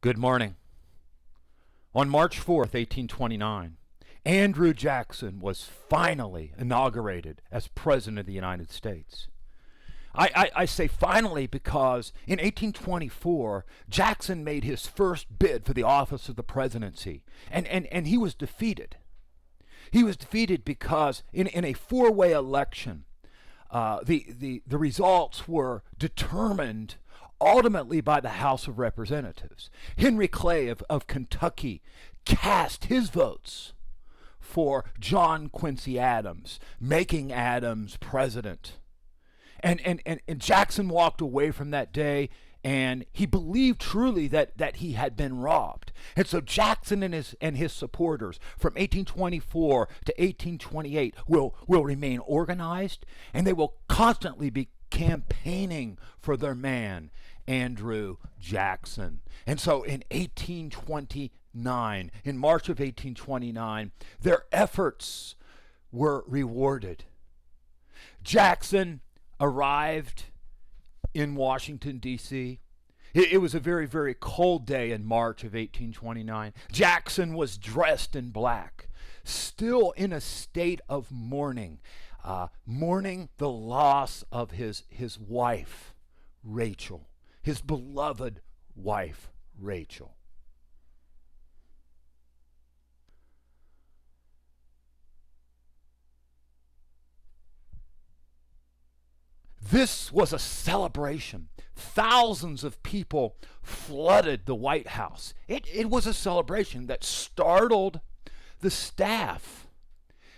Good morning. On March 4th, 1829, Andrew Jackson was finally inaugurated as President of the United States. I say finally because in 1824, Jackson made his first bid for the office of the presidency, and he was defeated. He was defeated because in a four-way election, the results were determined ultimately by the House of Representatives. Henry Clay of Kentucky cast his votes for John Quincy Adams, making Adams president. And Jackson walked away from that day, and he believed truly that he had been robbed. And so Jackson and his supporters from 1824 to 1828 will remain organized, and they will constantly be campaigning for their man, Andrew Jackson. And so in 1829, in March of 1829, their efforts were rewarded. Jackson arrived in Washington, D.C. It was a very, very cold day in March of 1829. Jackson was dressed in black, still in a state of mourning, mourning the loss of his wife, Rachel, his beloved wife, Rachel. This was a celebration. Thousands of people flooded the White House. It was a celebration that startled the staff.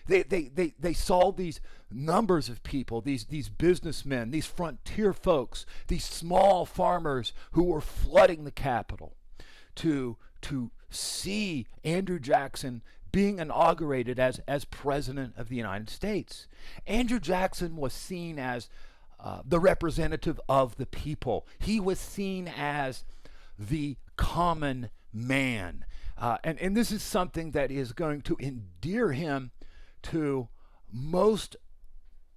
They saw these numbers of people, these businessmen, these frontier folks, these small farmers who were flooding the Capitol to see Andrew Jackson being inaugurated as President of the United States. Andrew Jackson was seen as the representative of the people. He was seen as the common man. And this is something that is going to endear him to most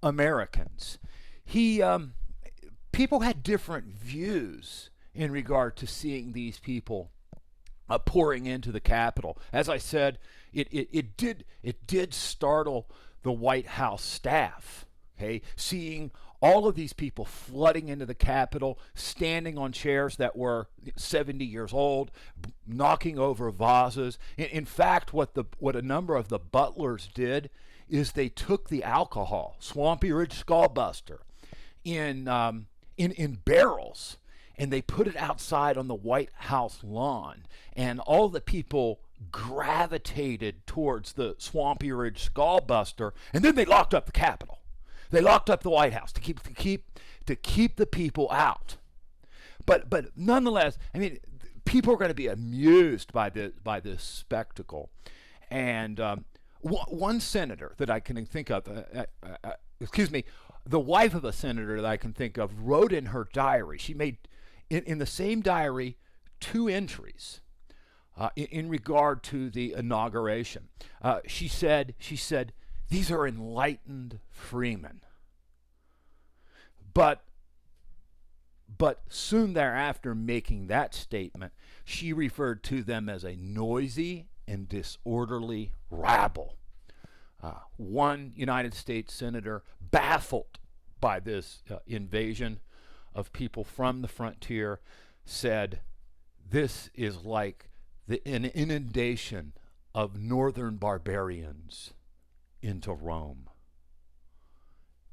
Americans. People had different views in regard to seeing these people pouring into the Capitol. As I said, it did startle the White House staff. Okay, seeing all of these people flooding into the Capitol, standing on chairs that were 70 years old, knocking over vases. In fact, what a number of the butlers did is they took the alcohol, Swampy Ridge Skullbuster, in barrels, and they put it outside on the White House lawn, and all the people gravitated towards the Swampy Ridge Skullbuster, and then they locked up the Capitol. They locked up the White House to keep the people out. But nonetheless, I mean, people are going to be amused by this spectacle. And one senator that I can think of, the wife of a senator that I can think of, wrote in her diary. She made in the same diary 2 entries in regard to the inauguration. She said, "These are enlightened freemen." But soon thereafter, making that statement, she referred to them as a noisy and disorderly rabble. One United States senator, baffled by this invasion of people from the frontier, said, "This is like an inundation of northern barbarians into Rome."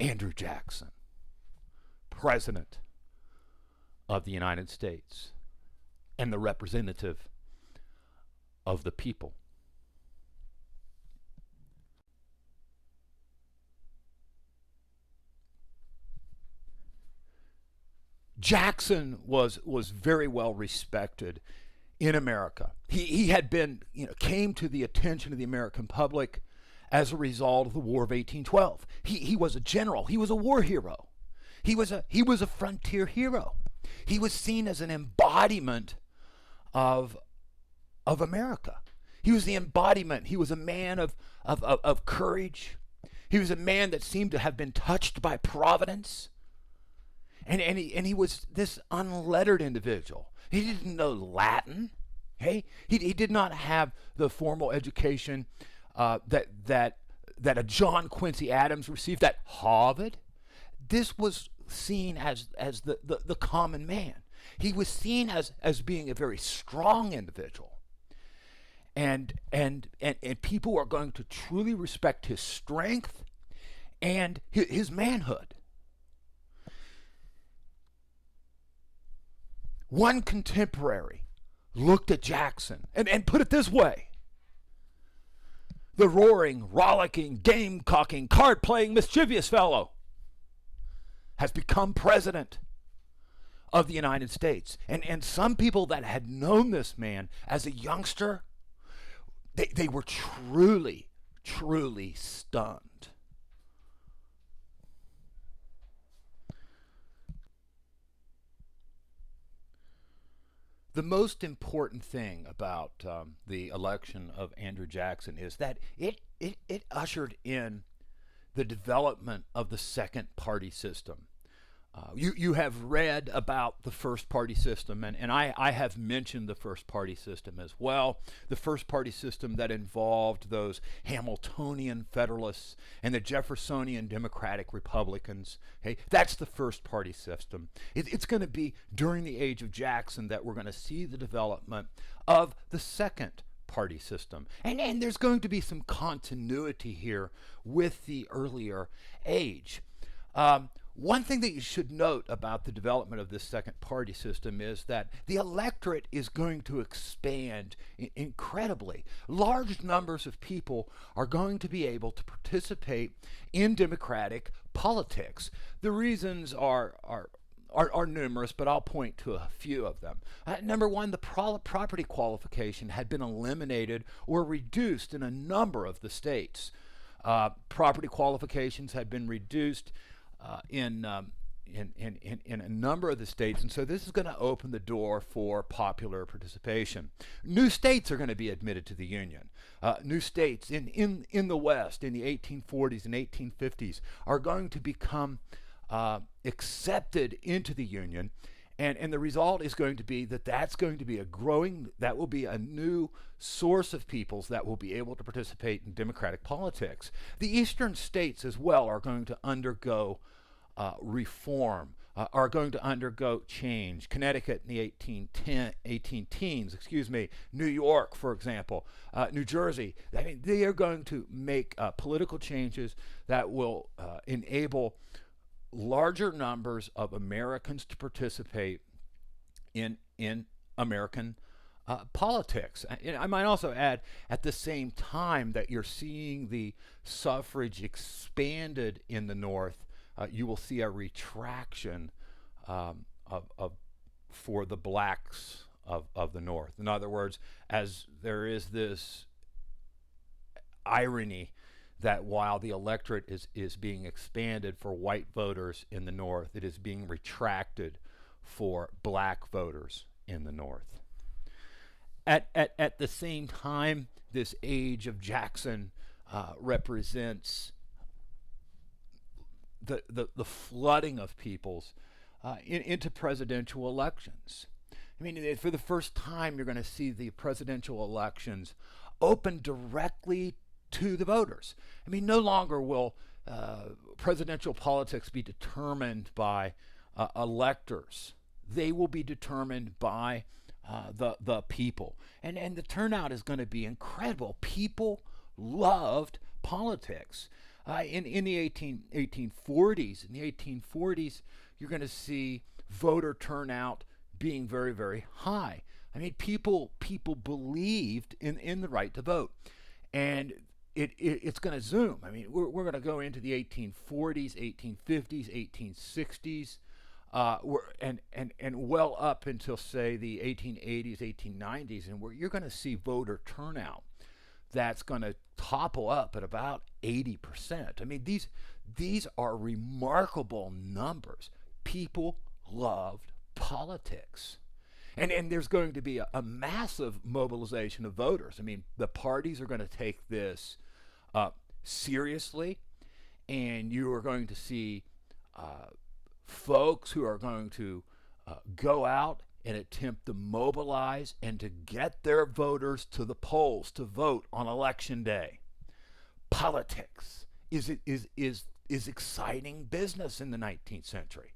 Andrew Jackson, President of the United States and the representative of the people. Jackson was very well respected in America. He had been, came to the attention of the American public as a result of the War of 1812. He was a general. He was a war hero. He was a frontier hero. He was seen as an embodiment of America. He was the embodiment. He was a man of courage. He was a man that seemed to have been touched by providence. And he was this unlettered individual. He didn't know Latin. Hey, he did not have the formal education that a John Quincy Adams received at Harvard. This was seen as the common man. He was seen as being a very strong individual. And people are going to truly respect his strength and his manhood. One contemporary looked at Jackson and put it this way: the roaring, rollicking, game-cocking, card-playing, mischievous fellow has become president of the United States. And some people that had known this man as a youngster, they were truly, truly stunned. The most important thing about the election of Andrew Jackson is that it ushered in the development of the second party system. You have read about the first party system, and I have mentioned the first party system as well. The first party system that involved those Hamiltonian Federalists and the Jeffersonian Democratic Republicans. Okay, that's the first party system. It's going to be during the age of Jackson that we're going to see the development of the second party system. And there's going to be some continuity here with the earlier age. One thing that you should note about the development of this second party system is that the electorate is going to expand incredibly. Large numbers of people are going to be able to participate in democratic politics. The reasons are numerous, but I'll point to a few of them. Number one, the property qualification had been eliminated or reduced in a number of the states. Property qualifications had been reduced in a number of the states, and so this is going to open the door for popular participation. New states are going to be admitted to the Union. New states in the West in the 1840s and 1850s are going to become accepted into the Union, and the result is going to be that's going to be that will be a new source of peoples that will be able to participate in democratic politics. The eastern states as well are going to undergo reform, are going to undergo change. Connecticut in the 18 teens, New York, for example, New Jersey. I mean, they are going to make political changes that will enable larger numbers of Americans to participate in American politics. And I might also add, at the same time that you're seeing the suffrage expanded in the North, you will see a retraction for the blacks of the North. In other words, as there is this irony that while the electorate is being expanded for white voters in the North, it is being retracted for black voters in the North. At the same time, this age of Jackson represents the flooding of peoples into presidential elections. I mean, for the first time, you're going to see the presidential elections open directly to the voters. I mean, no longer will presidential politics be determined by electors. They will be determined by the people. And the turnout is going to be incredible. People loved politics. In the 1840s, you're going to see voter turnout being very, very high. I mean, people believed in the right to vote. And it's going to zoom. I mean, we're going to go into the 1840s, 1850s, 1860s, and well up until, say, the 1880s, 1890s, and where you're going to see voter turnout that's going to topple up at about 80%. I mean, these are remarkable numbers. People loved politics. And there's going to be a massive mobilization of voters. I mean, the parties are going to take this seriously, and you are going to see folks who are going to go out and attempt to mobilize and to get their voters to the polls to vote on election day. Politics is exciting business in the 19th century.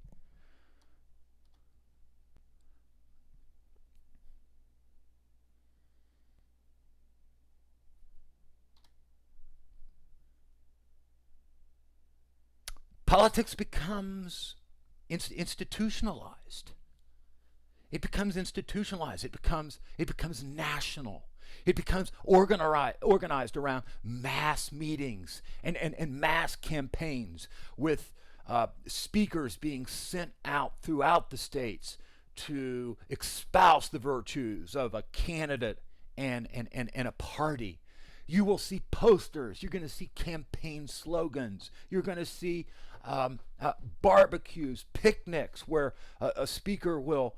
Politics becomes institutionalized. It becomes institutionalized. It becomes national. It becomes organized around mass meetings and mass campaigns with speakers being sent out throughout the states to espouse the virtues of a candidate and a party. You will see posters. You're going to see campaign slogans. You're going to see barbecues, picnics, where a speaker will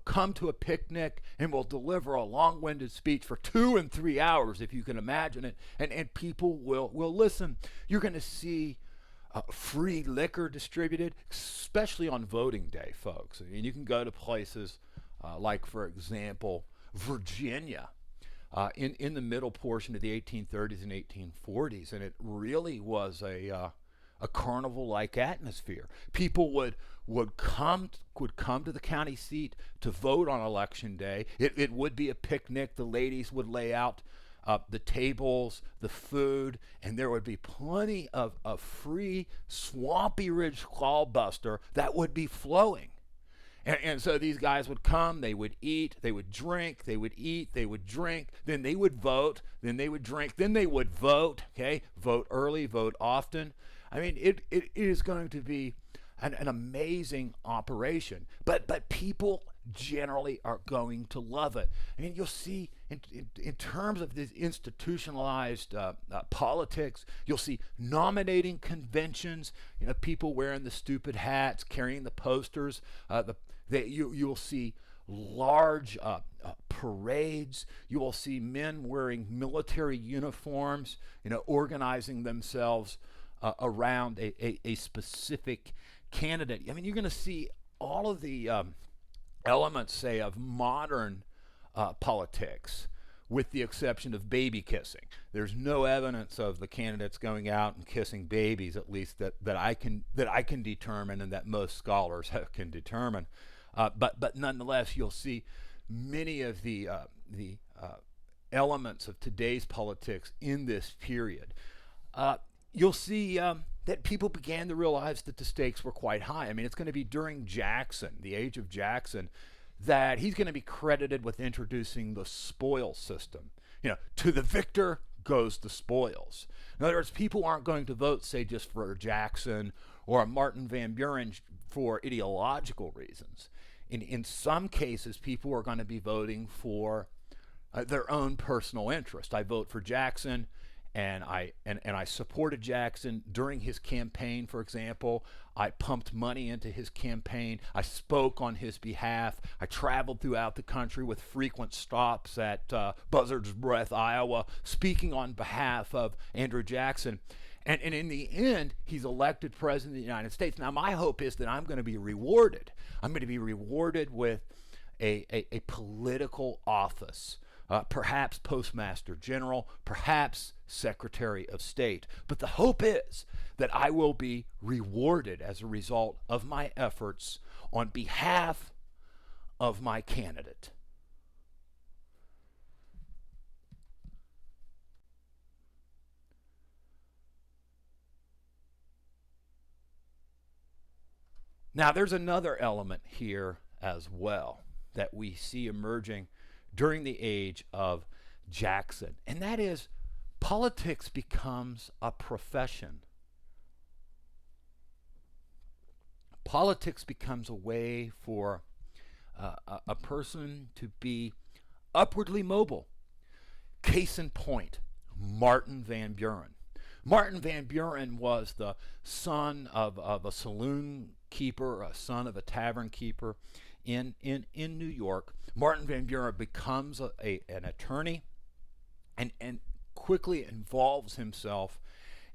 come to a picnic and will deliver a long-winded speech for 2 and 3 hours, if you can imagine it, and people will listen. You're going to see free liquor distributed, especially on voting day, folks. I mean, you can go to places like, for example, Virginia. In the middle portion of the 1830s and 1840s, and it really was a carnival-like atmosphere. People would come to the county seat to vote on election day. It would be a picnic. The ladies would lay out the tables, the food, and there would be plenty of free Swampy Ridge Clawbuster that would be flowing. And so these guys would come, they would eat, they would drink, they would eat, they would drink, then they would vote, then they would drink, then they would vote, okay? Vote early, vote often. I mean, it is going to be an amazing operation, but people generally are going to love it. I mean, you'll see in terms of this institutionalized politics, you'll see nominating conventions, people wearing the stupid hats, carrying the posters, you'll see large parades. You will see men wearing military uniforms, organizing themselves around a specific candidate. I mean, you're going to see all of the elements, say, of modern politics, with the exception of baby kissing. There's no evidence of the candidates going out and kissing babies, at least that I can determine, and that most scholars can determine. But nonetheless, you'll see many of the elements of today's politics in this period. You'll see that people began to realize that the stakes were quite high. I mean, it's going to be during Jackson, the age of Jackson, that he's going to be credited with introducing the spoils system. To the victor goes the spoils. In other words, people aren't going to vote, say, just for Jackson or Martin Van Buren for ideological reasons. In some cases, people are going to be voting for their own personal interest. I vote for Jackson, and I supported Jackson during his campaign, for example. I pumped money into his campaign. I spoke on his behalf. I traveled throughout the country with frequent stops at Buzzard's Breath, Iowa, speaking on behalf of Andrew Jackson. And in the end, he's elected president of the United States. Now, my hope is that I'm going to be rewarded. I'm going to be rewarded with a political office, perhaps Postmaster General, perhaps Secretary of State. But the hope is that I will be rewarded as a result of my efforts on behalf of my candidate. Now, there's another element here as well that we see emerging during the age of Jackson, and that is politics becomes a profession. Politics becomes a way for a person to be upwardly mobile. Case in point, Martin Van Buren. Martin Van Buren was the son of a saloon keeper, a son of a tavern keeper in New York. Martin Van Buren becomes an attorney and quickly involves himself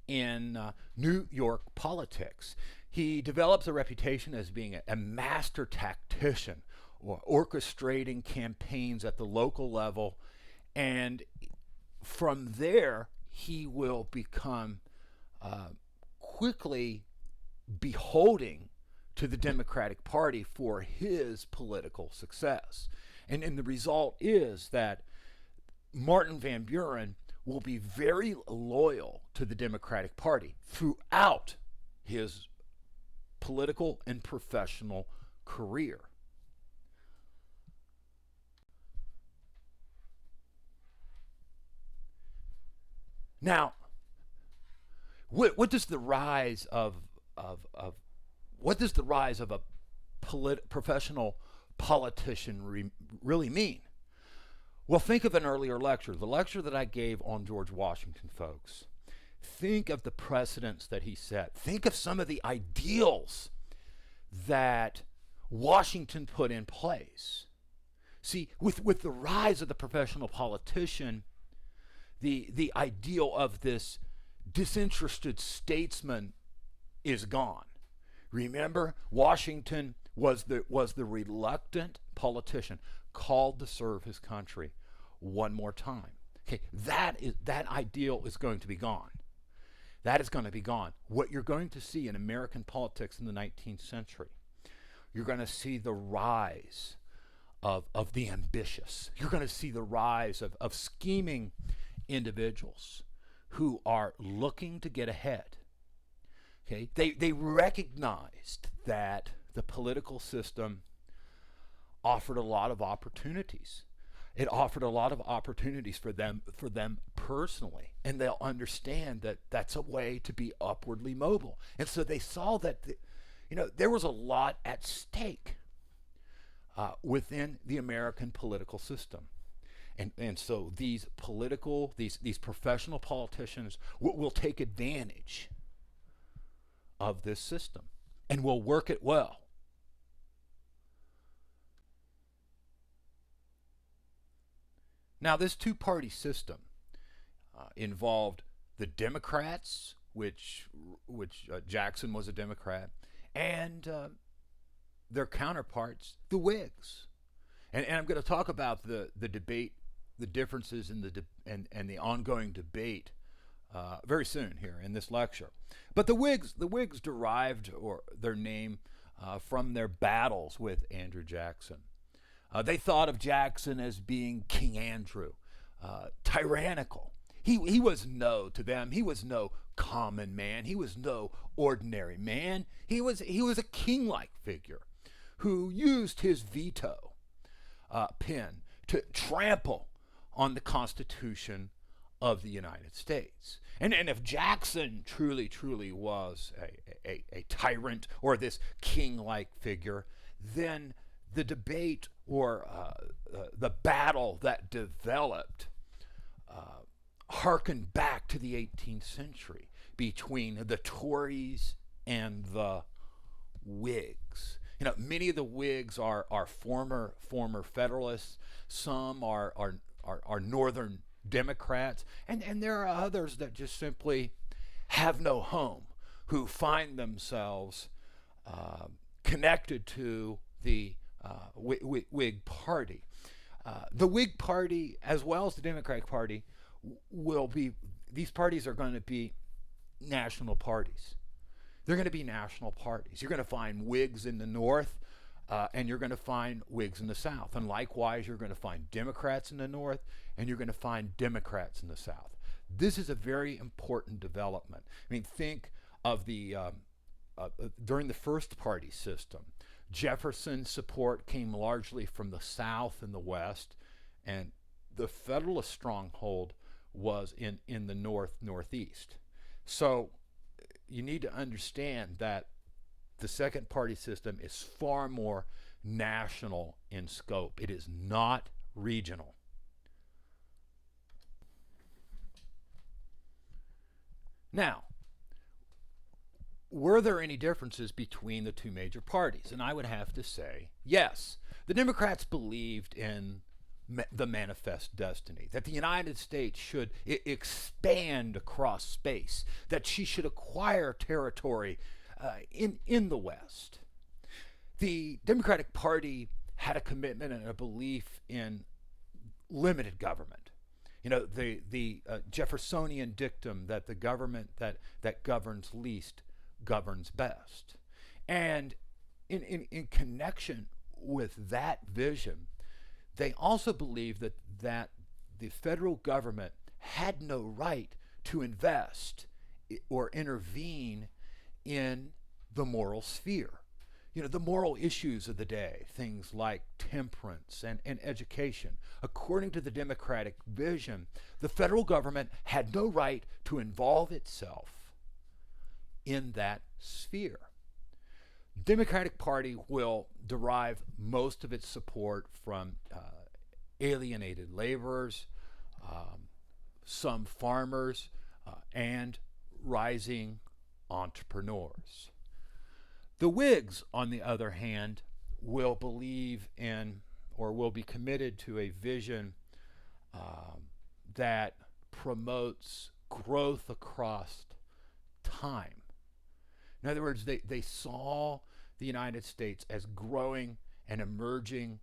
in New York politics. He develops a reputation as being a master tactician, orchestrating campaigns at the local level, and from there he will become uh, quickly beholding to the Democratic Party for his political success. And the result is that Martin Van Buren will be very loyal to the Democratic Party throughout his political and professional career. Now, what does the rise of what does the rise of a professional politician really mean? Well, think of an earlier lecture, the lecture that I gave on George Washington, folks. Think of the precedents that he set. Think of some of the ideals that Washington put in place. See, with the rise of the professional politician, the ideal of this disinterested statesman is gone. Remember, Washington was the reluctant politician called to serve his country one more time. Okay, that ideal is going to be gone. That is going to be gone. What you're going to see in American politics in the 19th century, you're going to see the rise of the ambitious. You're going to see the rise of scheming individuals who are looking to get ahead. Okay, they recognized that the political system offered a lot of opportunities. It offered a lot of opportunities for them personally, and they'll understand that that's a way to be upwardly mobile. And so they saw that there was a lot at stake within the American political system. And so these professional politicians will take advantage of this system and will work it well. Now, this two-party system involved the Democrats, which Jackson was a Democrat, and their counterparts, the Whigs. And I'm going to talk about the debate, the differences in and the ongoing debate very soon here in this lecture. But the Whigs derived their name from their battles with Andrew Jackson. They thought of Jackson as being King Andrew, tyrannical. He was to them, he was no common man. He was no ordinary man. He was a king-like figure who used his veto pen to trample on the Constitution of the United States. And if Jackson truly was a tyrant or this king-like figure, then the debate or the battle that developed harkened back to the 18th century between the Tories and the Whigs. Many of the Whigs are former Federalists. Some are Northern Democrats, and there are others that just simply have no home, who find themselves connected to the Whig Party. The Whig Party, as well as the Democratic Party, these parties are going to be national parties. They're going to be national parties. You're going to find Whigs in the North, and you're going to find Whigs in the South. And likewise, you're going to find Democrats in the North, and you're going to find Democrats in the South. This is a very important development. I mean, think of during the first party system, Jefferson's support came largely from the South and the West, and the Federalist stronghold was in the Northeast. So you need to understand that the second party system is far more national in scope. It is not regional. Now, were there any differences between the two major parties? And I would have to say yes. The Democrats believed in the manifest destiny, that the United States should expand across space, that she should acquire territory in the West. The Democratic Party had a commitment and a belief in limited government. The Jeffersonian dictum that the government that governs least governs best. And in connection with that vision, they also believed that the federal government had no right to invest or intervene in the moral sphere. The moral issues of the day, things like temperance and education. According to the Democratic vision, the federal government had no right to involve itself in that sphere. Democratic Party will derive most of its support from alienated laborers, some farmers, and rising entrepreneurs. The Whigs, on the other hand, will believe in or will be committed to a vision that promotes growth across time. In other words, they saw the United States as growing and emerging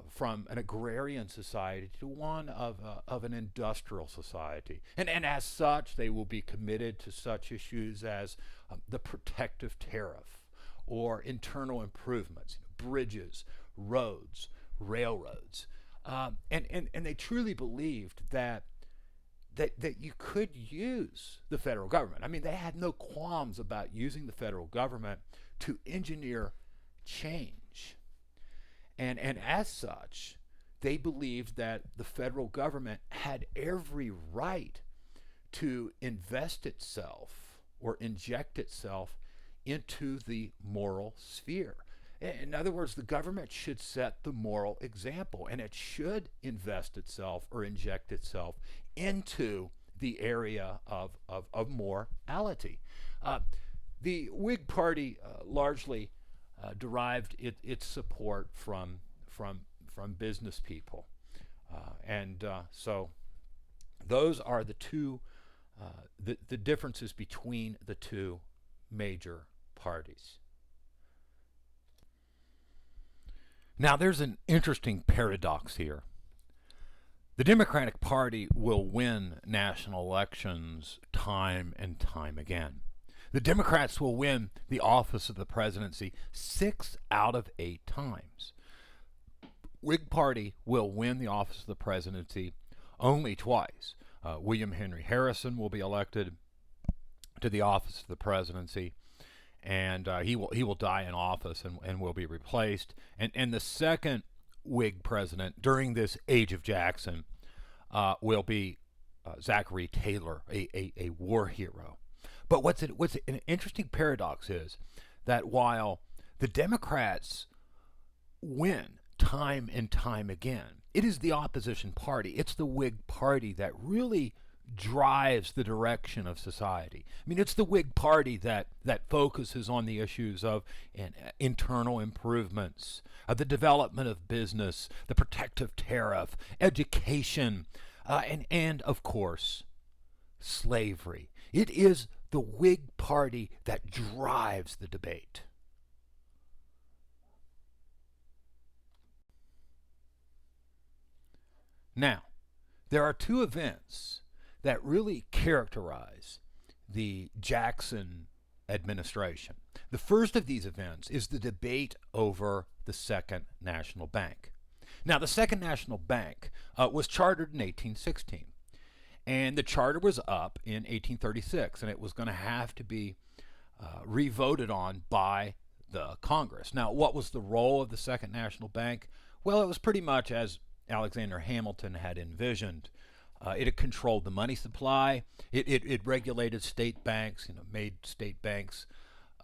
from an agrarian society to one of an industrial society. And as such, they will be committed to such issues as the protective tariff or internal improvements, bridges, roads, railroads. And they truly believed that you could use the federal government. I mean, they had no qualms about using the federal government to engineer change. And as such, they believed that the federal government had every right to invest itself or inject itself into the moral sphere. In other words, the government should set the moral example, and it should invest itself or inject itself into the area of morality. The Whig Party largely derived its support from business people, and so those are the two the differences between the two major parties. Now, there's an interesting paradox here. The Democratic Party will win national elections time and time again. The Democrats will win the office of the presidency 6 out of 8 times. Whig Party will win the office of the presidency only twice. William Henry Harrison will be elected to the office of the presidency, and he will die in office and will be replaced. And the second Whig president during this age of Jackson will be Zachary Taylor, a war hero. But what's an interesting paradox is that while the Democrats win time and time again, it is the opposition party, it's the Whig Party that really drives the direction of society. I mean, it's the Whig Party that focuses on the issues of internal improvements, the development of business, the protective tariff, education, and of course, slavery. It is the Whig Party that drives the debate. Now, there are two events that really characterize the Jackson administration. The first of these events is the debate over the Second National Bank. Now, the Second National Bank was chartered in 1816, and the charter was up in 1836, and it was going to have to be revoted on by the Congress. Now, what was the role of the Second National Bank? Well, it was pretty much as Alexander Hamilton had envisioned. It had controlled the money supply. It regulated state banks, made state banks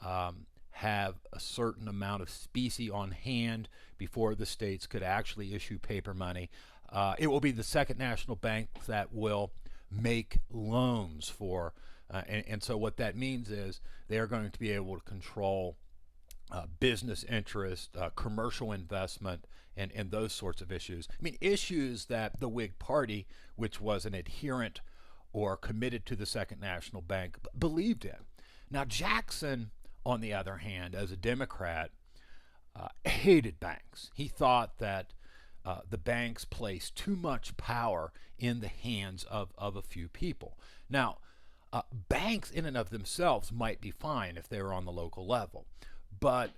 have a certain amount of specie on hand before the states could actually issue paper money. It will be the Second National Bank that will make loans for, and so what that means is they're going to be able to control business interest, commercial investment, and those sorts of issues. I mean, issues that the Whig Party, which was an adherent or committed to the Second National Bank, believed in. Now, Jackson, on the other hand, as a Democrat, hated banks. He thought that the banks placed too much power in the hands of a few people. Now, banks in and of themselves might be fine if they were on the local level, but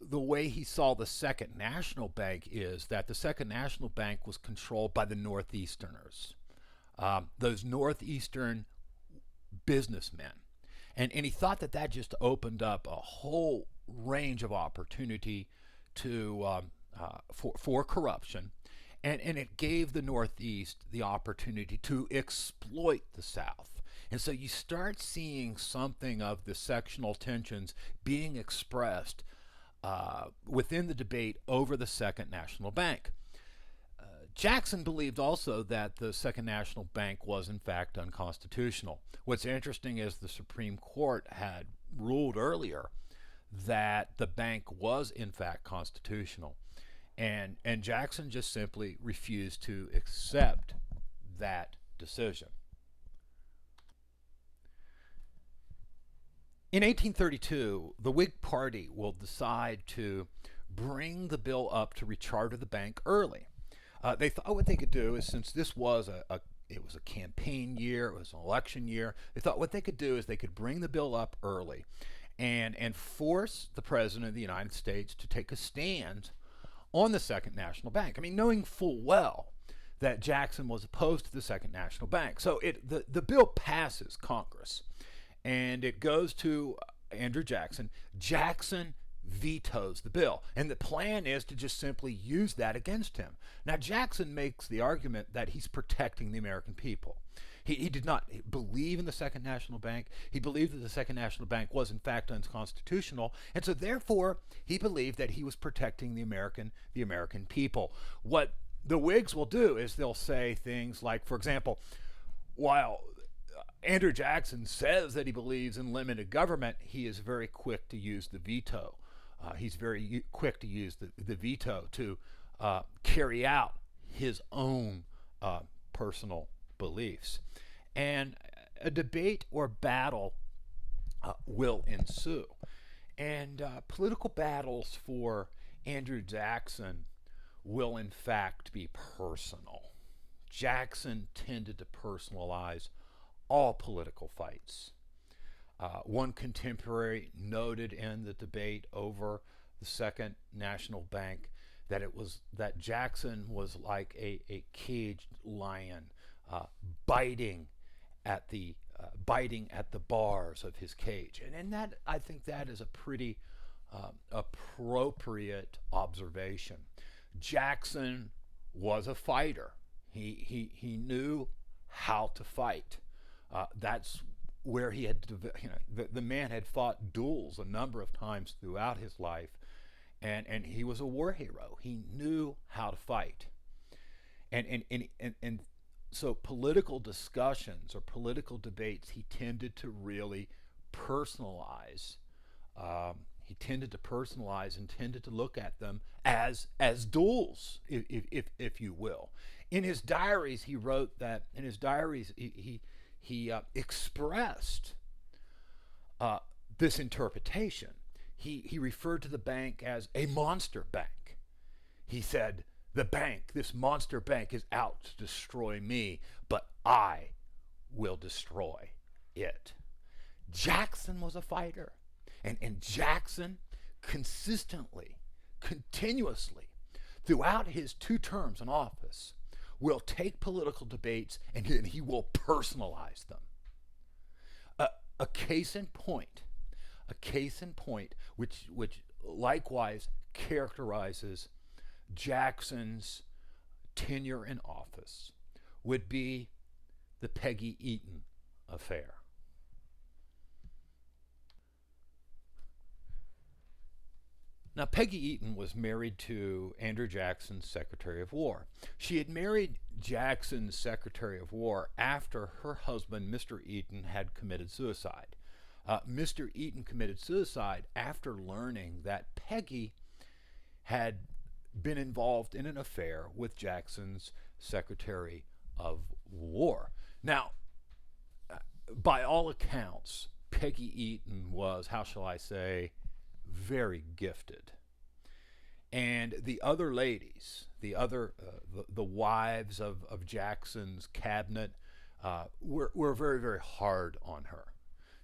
the way he saw the Second National Bank is that the Second National Bank was controlled by the Northeasterners, those Northeastern businessmen. And he thought that that just opened up a whole range of opportunity for corruption. And it gave the Northeast the opportunity to exploit the South. And so you start seeing something of the sectional tensions being expressed within the debate over the Second National Bank. Jackson believed also that the Second National Bank was in fact unconstitutional. What's interesting is the Supreme Court had ruled earlier that the bank was in fact constitutional. And Jackson just simply refused to accept that decision. In 1832, the Whig Party will decide to bring the bill up to recharter the bank early. They thought what they could do is, since this was it was a campaign year, it was an election year, they thought what they could do is they could bring the bill up early and force the President of the United States to take a stand on the Second National Bank. I mean, knowing full well that Jackson was opposed to the Second National Bank. So the bill passes Congress, and it goes to Andrew Jackson. Jackson vetoes the bill, and the plan is to just simply use that against him. Now, Jackson makes the argument that he's protecting the American people. He did not believe in the Second National Bank. He believed that the Second National Bank was in fact unconstitutional, and so therefore he believed that he was protecting the American people. What the Whigs will do is they'll say things like, for example, while Andrew Jackson says that he believes in limited government, he is very quick to use the veto. He's very quick to use the veto to carry out his own personal beliefs. And a debate or battle will ensue. And political battles for Andrew Jackson will in fact be personal. Jackson tended to personalize all political fights. One contemporary noted in the debate over the Second National Bank that Jackson was like a caged lion, biting at the bars of his cage, and that, I think, that is a pretty appropriate observation. Jackson was a fighter. He knew how to fight. That's where he had, the man had fought duels a number of times throughout his life, and he was a war hero. He knew how to fight, and so political discussions or political debates, he tended to really personalize. He tended to personalize and tended to look at them as duels, if you will. In his diaries, he wrote that. In his diaries, he expressed this interpretation. He referred to the bank as a monster bank. He said, the bank, this monster bank, is out to destroy me, but I will destroy it. Jackson was a fighter. And Jackson consistently, continuously, throughout his 2 terms in office, will take political debates and he will personalize them. A case in point, which likewise characterizes Jackson's tenure in office, would be the Peggy Eaton affair. Now, Peggy Eaton was married to Andrew Jackson's Secretary of War. She had married Jackson's Secretary of War after her husband, Mr. Eaton, had committed suicide. Mr. Eaton committed suicide after learning that Peggy had been involved in an affair with Jackson's Secretary of War. Now, by all accounts, Peggy Eaton was, how shall I say, very gifted. And the other ladies, the wives of Jackson's cabinet, were very, very hard on her.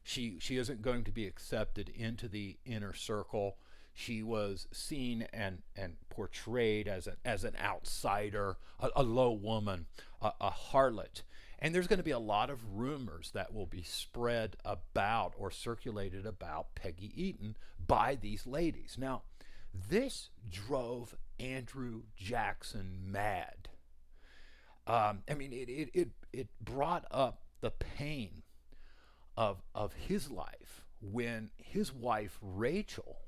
She isn't going to be accepted into the inner circle. She was seen and portrayed as an outsider, a low woman, a harlot. And there's going to be a lot of rumors that will be spread about or circulated about Peggy Eaton by these ladies. Now, this drove Andrew Jackson mad. I mean, it brought up the pain of his life when his wife, Rachel,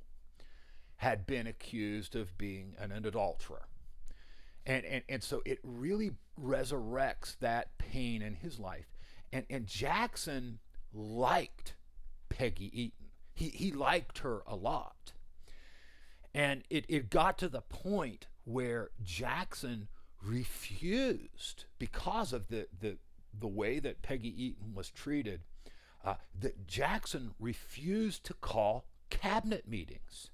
had been accused of being an adulterer. And so it really resurrects that pain in his life. And Jackson liked Peggy Eaton. He liked her a lot. And it got to the point where Jackson refused, because of the way that Peggy Eaton was treated, that Jackson refused to call cabinet meetings.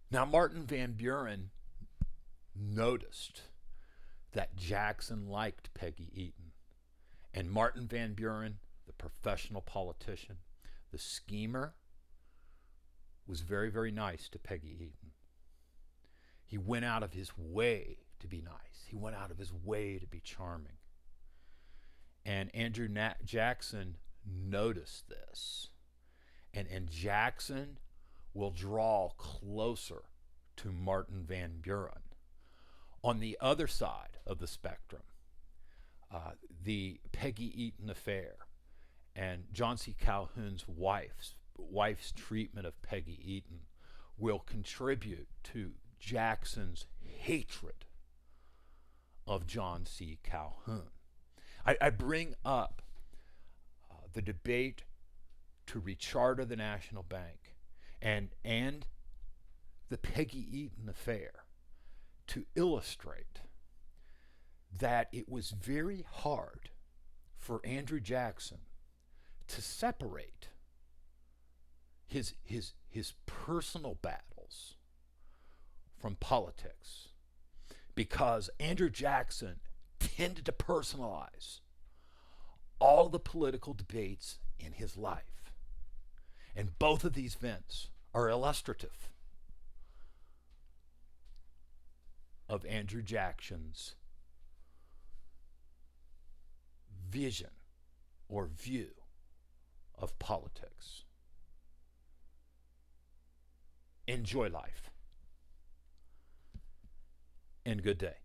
Now, Martin Van Buren noticed that Jackson liked Peggy Eaton. And Martin Van Buren, the professional politician, the schemer, was very, very nice to Peggy Eaton. He went out of his way to be nice. He went out of his way to be charming. And Andrew Jackson noticed this. And Jackson will draw closer to Martin Van Buren. On the other side of the spectrum, the Peggy Eaton affair and John C. Calhoun's wife's treatment of Peggy Eaton will contribute to Jackson's hatred of John C. Calhoun. I bring up the debate to recharter the National Bank and the Peggy Eaton affair to illustrate that it was very hard for Andrew Jackson to separate his personal battles from politics, because Andrew Jackson tended to personalize all the political debates in his life. And both of these events are illustrative of Andrew Jackson's vision or view of politics. Enjoy life and good day.